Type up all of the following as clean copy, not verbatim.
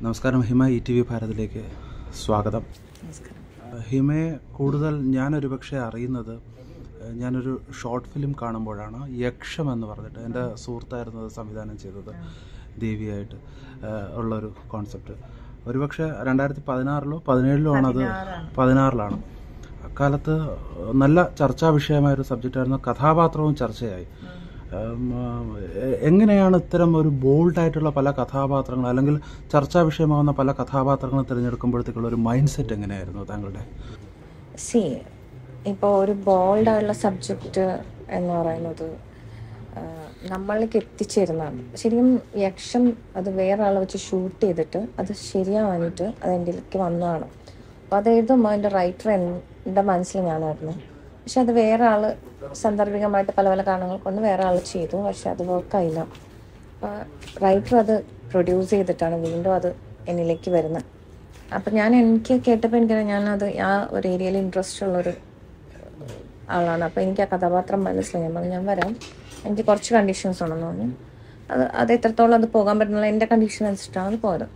നമസ്കാരം. ഹിമ ETV ഭാരതിലേക്ക് സ്വാഗതം. ഹിമയെ കൂടുതൽ ഞാനൊരു പക്ഷേ അറിയുന്നത് ഞാനൊരു ഷോർട്ട് ഫിലിം കാണുമ്പോഴാണ്. യക്ഷം എന്ന് പറഞ്ഞിട്ട് എൻ്റെ സുഹൃത്തായിരുന്നത് സംവിധാനം ചെയ്തത്, ദേവിയായിട്ട് ഉള്ളൊരു കോൺസെപ്റ്റ്. ഒരുപക്ഷെ 2016-ലോ 2017-ലോ ആണത്. 2016-ലാണ്. അക്കാലത്ത് നല്ല ചർച്ചാ വിഷയമായൊരു സബ്ജക്റ്റായിരുന്നു. കഥാപാത്രവും ചർച്ചയായി. എങ്ങനെയാണ് ഇത്തരം ഒരു ബോൾഡായിട്ടുള്ള പല കഥാപാത്രങ്ങൾ അല്ലെങ്കിൽ ചർച്ചാ വിഷയമാകുന്ന പല കഥാപാത്രങ്ങൾ തിരഞ്ഞെടുക്കുമ്പോഴത്തേക്കുള്ള ഒരു മൈൻഡ് സെറ്റ് എങ്ങനെയായിരുന്നു താങ്കളുടെ? ഇപ്പോൾ ഒരു ബോൾഡായുള്ള സബ്ജക്റ്റ് എന്ന് പറയുന്നത് നമ്മളിലേക്ക് എത്തിച്ചേരുന്നതാണ്. ശരിക്കും യക്ഷം അത് വേറെ ആളെ വെച്ച് ഷൂട്ട് ചെയ്തിട്ട് അത് ശരിയാവാനിട്ട് അത് എൻ്റെലേക്ക് വന്നതാണ്. അപ്പോൾ അത് എഴുതുമ്പോൾ എൻ്റെ റൈറ്റർ എൻ്റെ മനസ്സിൽ ഞാനായിരുന്നു. പക്ഷെ അത് വേറെ ആൾ സാന്ദർഭികമായിട്ട് പല പല കാരണങ്ങൾ കൊണ്ട് വേറെ ആൾ ചെയ്തു. പക്ഷെ അത് വർക്കായില്ല. അപ്പോൾ റൈറ്റർ അത് പ്രൊഡ്യൂസ് ചെയ്തിട്ടാണ് വീണ്ടും അത് എന്നിലേക്ക് വരുന്നത്. അപ്പം എനിക്ക് കേട്ടപ്പോൾ എനിക്കറിയാം ഞാനത് ആ ഒരു ഏരിയയിൽ ഇൻട്രസ്റ്റ് ഉള്ളൊരു ആളാണ്. അപ്പോൾ എനിക്ക് ആ കഥാപാത്രം മനസ്സിലായി. ഞാൻ വരാം, എനിക്ക് കുറച്ച് കണ്ടീഷൻസ് ഉണ്ടെന്ന് പറഞ്ഞു. അത് എത്രത്തോളം അത് പോകാൻ പറ്റുന്നില്ല, എൻ്റെ കണ്ടീഷൻ അനുസരിച്ചിട്ടാണ് അത് പോയത്.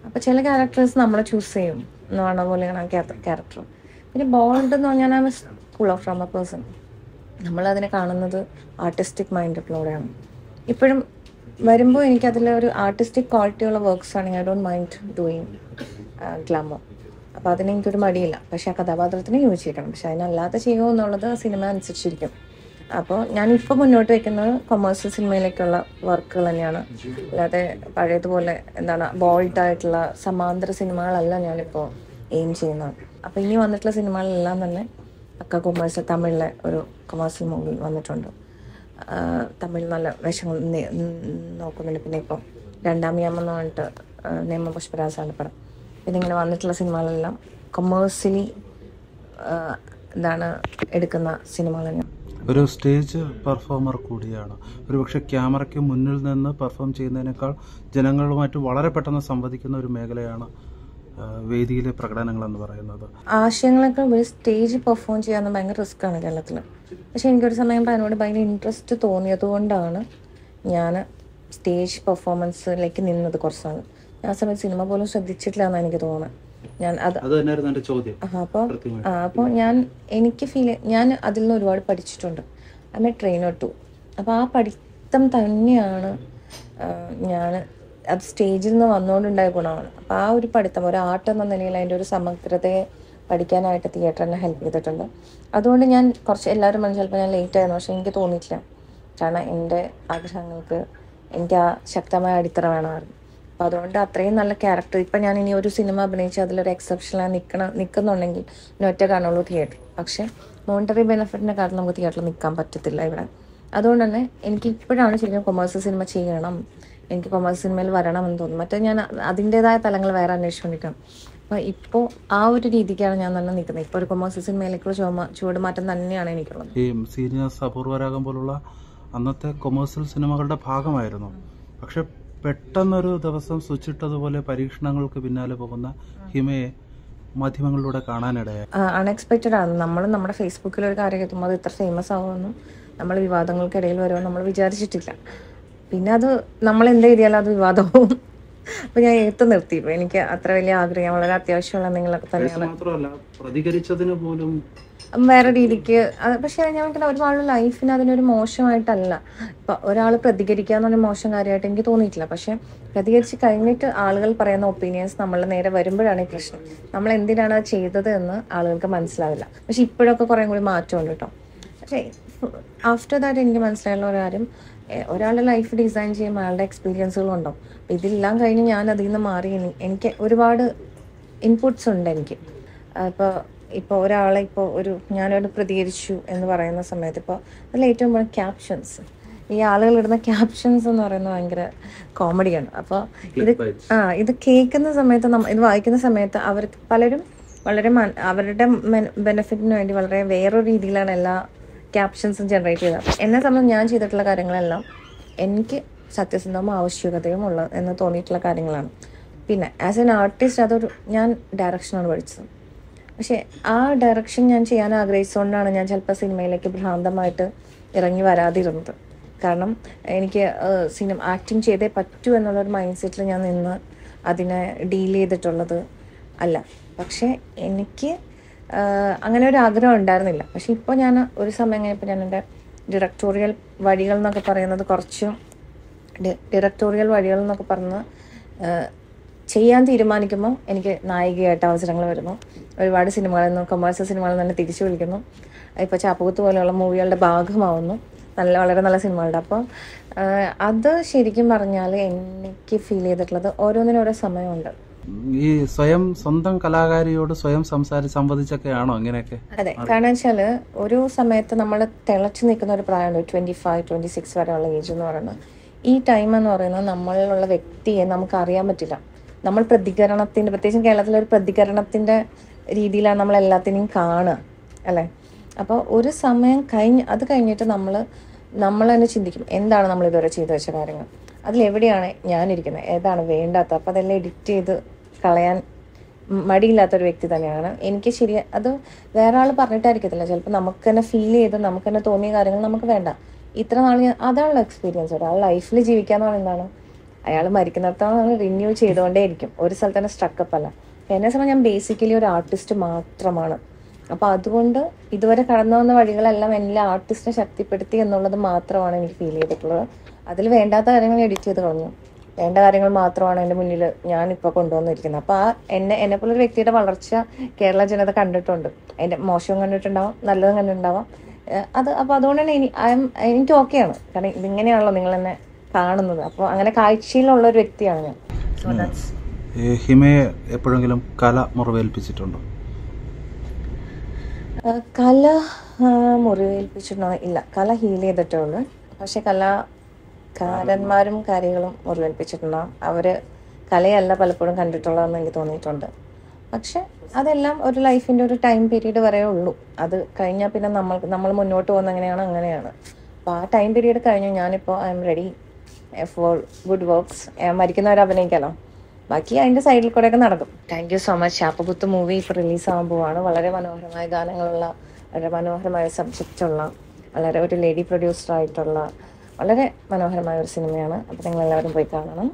അപ്പോൾ ചില ക്യാരക്ടേഴ്സ് നമ്മൾ ചൂസ് ചെയ്യും എന്ന് പറഞ്ഞ പോലെയാണ് ആ ക്യാരക്ടർ. പിന്നെ ബോൾഡ് എന്ന് പറഞ്ഞാൽ I M school off from A person. നമ്മളതിനെ കാണുന്നത് ആർട്ടിസ്റ്റിക് മൈൻഡിലൂടെയാണ്. ഇപ്പോഴും വരുമ്പോൾ എനിക്കതിൽ ഒരു ആർട്ടിസ്റ്റിക് ക്വാളിറ്റിയുള്ള വർക്ക്സ് ആണെങ്കിൽ I don't mind doing glamour. അപ്പോൾ അതിന് എനിക്കൊരു മടിയില്ല. പക്ഷേ ആ കഥാപാത്രത്തിന് യോജിച്ചിരിക്കണം. പക്ഷെ അതിനല്ലാതെ ചെയ്യുമോ എന്നുള്ളത് സിനിമ അനുസരിച്ചിരിക്കും. അപ്പോൾ ഞാനിപ്പോൾ മുന്നോട്ട് വയ്ക്കുന്നത് കൊമേഴ്സ്യൽ സിനിമയിലേക്കുള്ള വർക്കുകൾ തന്നെയാണ്. അല്ലാതെ പഴയതുപോലെ ബോൾഡായിട്ടുള്ള സമാന്തര സിനിമകളല്ല ഞാനിപ്പോൾ എയിം ചെയ്യുന്നത്. അപ്പോൾ ഇനി വന്നിട്ടുള്ള സിനിമകളെല്ലാം തന്നെ പക്ക കൊമേഴ്സ്യൽ. തമിഴിലെ ഒരു കൊമേഴ്സ്യൽ മൂവി വന്നിട്ടുണ്ട്. തമിഴ് നല്ല വേഷങ്ങൾ നോക്കുന്നുണ്ട്. പിന്നെ ഇപ്പോൾ രണ്ടാം യാമെന്ന് പറഞ്ഞിട്ട് നേമ പുഷ്പരാജാണ് പടം. പിന്നെ ഇങ്ങനെ വന്നിട്ടുള്ള സിനിമകളെല്ലാം കൊമേഴ്സ്യലി എടുക്കുന്ന സിനിമകൾ തന്നെയാണ്. ഒരു സ്റ്റേജ് പെർഫോമർ കൂടിയാണ്. ഒരുപക്ഷെ ക്യാമറയ്ക്ക് മുന്നിൽ നിന്ന് പെർഫോം ചെയ്യുന്നതിനേക്കാൾ ജനങ്ങളുമായിട്ട് വളരെ പെട്ടെന്ന് സംവദിക്കുന്ന ഒരു മേഖലയാണ് വേദിയിലെ പ്രകടനങ്ങൾ എന്ന് പറയുന്നത്. ആശയങ്ങളൊക്കെ ഒരു സ്റ്റേജ് പെർഫോം ചെയ്യാൻ ഭയങ്കര റിസ്ക്കാണ് കേരളത്തിൽ. പക്ഷെ എനിക്കൊരു സമയം അതിനോട് ഭയങ്കര ഇൻട്രസ്റ്റ് തോന്നിയത് കൊണ്ടാണ് ഞാൻ സ്റ്റേജ് പെർഫോമൻസിലേക്ക് നിന്നത്. കുറച്ചാണ് ആ സമയത്ത് സിനിമ പോലും ശ്രദ്ധിച്ചിട്ടില്ല എന്നാണ് എനിക്ക് തോന്നുന്നത്. അപ്പോൾ ഞാൻ അതിൽ നിന്ന് ഒരുപാട് പഠിച്ചിട്ടുണ്ട്. I trainer too. അപ്പോൾ ആ പഠിത്തം തന്നെയാണ് ഞാൻ അത് സ്റ്റേജിൽ നിന്ന് വന്നുകൊണ്ടുണ്ടായ ഗുണമാണ്. അപ്പോൾ ആ ഒരു പഠിത്തം ഒരു ആർട്ട് എന്ന നിലയിൽ അതിൻ്റെ ഒരു സമഗ്രതയെ പഠിക്കാനായിട്ട് തിയേറ്റർ എന്നെ ഹെൽപ്പ് ചെയ്തിട്ടുണ്ട്. അതുകൊണ്ട് ഞാൻ എല്ലാവരും ചിലപ്പോൾ ഞാൻ ലേറ്റ് ആയിരുന്നു, പക്ഷെ എനിക്ക് തോന്നിയിട്ടില്ല. കാരണം എൻ്റെ ആഗ്രഹങ്ങൾക്ക് എനിക്ക് ആ ശക്തമായ അടിത്തറ വേണമായിരുന്നു. അപ്പോൾ അതുകൊണ്ട് അത്രയും നല്ല ക്യാരക്ടർ. ഇപ്പം ഞാൻ ഇനി ഒരു സിനിമ അഭിനയിച്ച് അതിലൊരു എക്സെപ്ഷനായി നിൽക്കുന്നുണ്ടെങ്കിൽ പിന്നെ ഒറ്റ കാണുള്ളൂ തിയേറ്റർ. പക്ഷേ മോണിറ്ററി ബെനിഫിറ്റിൻ്റെ കാരണം നമുക്ക് തിയേറ്ററിൽ നിൽക്കാൻ പറ്റത്തില്ല ഇവിടെ. അതുകൊണ്ട് തന്നെ എനിക്ക് ഇപ്പോഴാണ് ശരിക്കും കൊമേഴ്സ്യൽ സിനിമ ചെയ്യണം, എനിക്ക് കൊമേഴ്സ് സിനിമയിൽ വരണമെന്ന് തോന്നുന്നു. മറ്റേ ഞാൻ അതിൻ്റെതായ തലങ്ങൾ വേറെ അന്വേഷിച്ചുകൊണ്ടിരിക്കണം. അപ്പോൾ ഇപ്പോൾ ആ ഒരു രീതിക്കാണ് ഞാൻ തന്നെ നിൽക്കുന്നത്. ഇപ്പോൾ ഒരു കൊമേഴ്സ്യൽ സിനിമയിലേക്കുള്ള ചുവടുമാറ്റം തന്നെയാണ് എനിക്കുള്ളത്. ഈ സീനിയേഴ്സ് അപൂർവരാഗം പോലുള്ള അന്നത്തെ കൊമേഴ്സ്യൽ സിനിമകളുടെ ഭാഗമായിരുന്നു. പക്ഷെ പെട്ടെന്നൊരു ദിവസം സ്വിച്ചിട്ടതുപോലെ പരീക്ഷണങ്ങൾക്ക് പിന്നാലെ പോകുന്ന ഹിമയെ മാധ്യമങ്ങളിലൂടെ കാണാനിടയായി. അൺഎക്സ്പെക്റ്റഡ് ആണ്. നമ്മുടെ ഫേസ്ബുക്കിൽ ഒരു കാര്യം എത്തുമ്പോൾ അത് ഇത്ര ഫേമസ് ആവുമെന്നും നമ്മൾ വിവാദങ്ങൾക്കിടയിൽ വരുമെന്ന് നമ്മൾ വിചാരിച്ചിട്ടില്ല. പിന്നെ അത് നമ്മൾ എന്ത് ചെയ്താലും അത് വിവാദവും. അപ്പോൾ ഞാൻ എഴുത്ത് നിർത്തി. ഇപ്പോൾ എനിക്ക് അത്ര വലിയ ആഗ്രഹം, വളരെ അത്യാവശ്യമുള്ള എന്തെങ്കിലുമൊക്കെ തന്നെയാണ്. പ്രതികരിച്ചതിന് പോലും വേറെ രീതിക്ക്. പക്ഷെ ഞാൻ ഒരുപാട് ലൈഫിന് അതിനൊരു മോശമായിട്ടല്ല. ഇപ്പം ഒരാൾ പ്രതികരിക്കുക എന്നൊരു മോശം കാര്യമായിട്ട് എനിക്ക് തോന്നിയിട്ടില്ല. പക്ഷെ പ്രതികരിച്ച് കഴിഞ്ഞിട്ട് ആളുകൾ പറയുന്ന ഒപ്പീനിയൻസ് നമ്മളുടെ നേരെ വരുമ്പോഴാണ് ഈ പ്രശ്നം. നമ്മൾ എന്തിനാണ് അത് ചെയ്തത് എന്ന് ആളുകൾക്ക് മനസ്സിലാവില്ല. പക്ഷെ ഇപ്പോഴൊക്കെ കുറേ കൂടി മാറ്റമുണ്ട് കേട്ടോ. പക്ഷേ ആഫ്റ്റർ ദാറ്റ് എനിക്ക് മനസ്സിലായുള്ള ഒരു കാര്യം, ഒരാളുടെ ലൈഫ് ഡിസൈൻ ചെയ്യുമ്പോൾ അയാളുടെ എക്സ്പീരിയൻസുകളുണ്ടാവും. അപ്പം ഇതെല്ലാം കഴിഞ്ഞ് ഞാൻ അതിൽ നിന്ന് മാറി എനിക്ക് ഒരുപാട് ഇൻപുട്സ് ഉണ്ട് എനിക്ക്. ഇപ്പോൾ ഒരാളെ ഞാനോട് പ്രതികരിച്ചു എന്ന് പറയുന്ന സമയത്ത് ഇപ്പോൾ അതിൽ ഏറ്റവും കൂടുതൽ ക്യാപ്ഷൻസ്, ഈ ആളുകൾ ഇടുന്ന ക്യാപ്ഷൻസ് എന്ന് പറയുന്നത് ഭയങ്കര കോമഡിയാണ്. അപ്പോൾ ഇത് കേൾക്കുന്ന സമയത്ത് ഇത് വായിക്കുന്ന സമയത്ത് അവർക്ക് പലരും വളരെ അവരുടെ ബെനിഫിറ്റിന് വേണ്ടി വളരെ വേറൊരു രീതിയിലാണ് എല്ലാ ക്യാപ്ഷൻസും ജനറേറ്റ് ചെയ്തത്. എന്നെ സംബന്ധിച്ച് ഞാൻ ചെയ്തിട്ടുള്ള കാര്യങ്ങളെല്ലാം എനിക്ക് സത്യസന്ധവും ആവശ്യകതയും ഉള്ളത് എന്ന് തോന്നിയിട്ടുള്ള കാര്യങ്ങളാണ്. പിന്നെ ആസ് എൻ ആർട്ടിസ്റ്റ് ഞാൻ ഡയറക്ഷനാണ് പഠിച്ചത്. പക്ഷേ ആ ഡയറക്ഷൻ ഞാൻ ചെയ്യാൻ ആഗ്രഹിച്ചുകൊണ്ടാണ് ഞാൻ ചിലപ്പോൾ സിനിമയിലേക്ക് ഭ്രാന്തമായിട്ട് ഇറങ്ങി വരാതിരുന്നത്. കാരണം എനിക്ക് ആക്ടിങ് ചെയ്തേ പറ്റൂ എന്നുള്ളൊരു മൈൻഡ് സെറ്റിൽ ഞാൻ നിന്ന് അതിനെ ഡീൽ ചെയ്തിട്ടുള്ളത് അല്ല. പക്ഷേ എനിക്ക് അങ്ങനെ ഒരു ആഗ്രഹം ഉണ്ടായിരുന്നില്ല. പക്ഷെ ഇപ്പോൾ ഞാൻ ഒരു സമയം കഴിഞ്ഞപ്പോൾ ഞാൻ എൻ്റെ ഡിറക്ടോറിയൽ വഴികൾ എന്നൊക്കെ പറയുന്നത് കുറച്ചും ഡിറക്ടോറിയൽ വഴികൾ എന്നൊക്കെ പറഞ്ഞ് ചെയ്യാൻ തീരുമാനിക്കുമ്പോൾ എനിക്ക് നായികയായിട്ട് അവസരങ്ങൾ വരുന്നു. ഒരുപാട് സിനിമകളിൽ നിന്ന്, കൊമേഴ്സ്യൽ സിനിമകളിൽ നിന്ന് തിരിച്ചു വിളിക്കുന്നു. ഇപ്പോൾ ചാപ്പകുത്ത് പോലെയുള്ള മൂവികളുടെ ഭാഗമാവുന്നു. വളരെ നല്ല സിനിമകളുടെ. അപ്പോൾ അത് ശരിക്കും പറഞ്ഞാൽ എനിക്ക് ഫീൽ ചെയ്തിട്ടുള്ളത് ഓരോന്നിനും ഓരോ സമയമുണ്ട്. ഈ സ്വന്തം കലാകാരിയോട് സ്വയം സംവദിച്ചൊക്കെയാണോ ഇങ്ങനെയൊക്കെ? അതെ, കാരണം വെച്ചാൽ ഒരു സമയത്ത് നമ്മൾ തിളച്ചു നിൽക്കുന്ന ഒരു പ്രായമുണ്ട്, 25-26 വരെയുള്ള ഏജ് എന്ന് പറയുന്നത്. ഈ ടൈം എന്ന് പറയുന്നത് നമ്മളിലുള്ള വ്യക്തിയെ നമുക്ക് അറിയാൻ പറ്റില്ല. നമ്മൾ പ്രതികരണത്തിൻ്റെ, പ്രത്യേകിച്ചും കേരളത്തിലൊരു പ്രതികരണത്തിൻ്റെ രീതിയിലാണ് നമ്മൾ എല്ലാത്തിനെയും കാണുക, അല്ലേ? അപ്പോൾ ഒരു സമയം അത് കഴിഞ്ഞിട്ട് നമ്മൾ തന്നെ ചിന്തിക്കും, എന്താണ് നമ്മൾ ഇതുവരെ ചെയ്തു വെച്ച കാര്യങ്ങൾ, അതിലെവിടെയാണ് ഞാനിരിക്കുന്നത്, ഏതാണ് വേണ്ടാത്ത. അപ്പോൾ അതെല്ലാം എഡിറ്റ് ചെയ്ത് കളയാൻ മടിയില്ലാത്തൊരു വ്യക്തി തന്നെയാണ് എനിക്ക്. അത് വേറെ ആൾ പറഞ്ഞിട്ടായിരിക്കത്തില്ല, ചിലപ്പോൾ നമുക്ക് തന്നെ ഫീൽ ചെയ്ത് നമുക്ക് തന്നെ തോന്നിയ കാര്യങ്ങൾ നമുക്ക് വേണ്ട. ഇത്ര നാൾ അതാണുള്ള എക്സ്പീരിയൻസ്. ഒരാൾ ലൈഫിൽ ജീവിക്കാന്ന് പറയുന്നതാണ് അയാൾ മരിക്കുന്നിടത്തോളം റിന്യൂ ചെയ്തുകൊണ്ടേ ഇരിക്കും, ഒരു സ്ഥലത്ത് തന്നെ സ്ട്രക്കപ്പ് അല്ല. എന്നെ സമയം ഞാൻ ബേസിക്കലി ഒരു ആർട്ടിസ്റ്റ് മാത്രമാണ്. അപ്പോൾ അതുകൊണ്ട് ഇതുവരെ കടന്നു വന്ന വഴികളെല്ലാം എല്ലാ ആർട്ടിസ്റ്റിനെ ശക്തിപ്പെടുത്തി എന്നുള്ളത് മാത്രമാണ് എനിക്ക് ഫീൽ ചെയ്തിട്ടുള്ളത്. അതിൽ വേണ്ടാത്ത കാര്യങ്ങൾ എഡിറ്റ് ചെയ്ത് കളഞ്ഞു, വേണ്ട കാര്യങ്ങൾ മാത്രമാണ് എൻ്റെ മുന്നിൽ ഞാനിപ്പോൾ കൊണ്ടുവന്നിരിക്കുന്നത്. അപ്പോൾ എന്നെപ്പോലൊരു വ്യക്തിയുടെ വളർച്ച കേരള ജനത കണ്ടിട്ടുണ്ട്. അതിൻ്റെ മോശവും കണ്ടിട്ടുണ്ടാവാം, നല്ലതും കണ്ടിട്ടുണ്ടാവാം. അപ്പോൾ അതുകൊണ്ട് തന്നെ എനിക്ക് ഓക്കെയാണ്. കാരണം ഇതിങ്ങനെയാണല്ലോ നിങ്ങൾ എന്നെ കാണുന്നത്. അപ്പോൾ അങ്ങനെ കാഴ്ചയിലുള്ള ഒരു വ്യക്തിയാണ് ഞാൻ. So that's. ഹിമയെ എപ്പോഴെങ്കിലും കല മുറിവേൽപ്പിച്ചിട്ടുണ്ടോ? കല മുറിവേൽപ്പിച്ചിട്ടുണ്ടോ? ഇല്ല, കല ഹീൽ ചെയ്തിട്ടേ ഉള്ളൂ. പക്ഷെ കലാകാരന്മാരും കാര്യങ്ങളും മുറിവേൽപ്പിച്ചിട്ടുണ്ടാകും. അവർ കലയല്ല പലപ്പോഴും കണ്ടിട്ടുള്ളതെന്ന് എനിക്ക് തോന്നിയിട്ടുണ്ട്. പക്ഷെ അതെല്ലാം ഒരു ലൈഫിൻ്റെ ഒരു ടൈം പീരീഡ് വരെ ഉള്ളൂ. അത് കഴിഞ്ഞാൽ പിന്നെ നമ്മൾ മുന്നോട്ട് പോകുന്ന അങ്ങനെയാണ്. അപ്പോൾ ആ ടൈം പീരീഡ് കഴിഞ്ഞു. ഞാനിപ്പോൾ I am ready for good works. മരിക്കുന്നവരെ അഭിനയിക്കാമല്ലോ, ബാക്കി അതിൻ്റെ സൈഡിൽ കൂടെയൊക്കെ നടക്കും. Thank you so much. Chappakuthu movie ഇപ്പോൾ റിലീസാകാൻ പോവാണ്. വളരെ മനോഹരമായ ഗാനങ്ങളുള്ള, വളരെ മനോഹരമായ സബ്ജക്റ്റുള്ള, വളരെ ഒരു ലേഡി പ്രൊഡ്യൂസർ ആയിട്ടുള്ള വളരെ മനോഹരമായ ഒരു സിനിമയാണ്. അപ്പോൾ നിങ്ങളെല്ലാവരും പോയി കാണണം.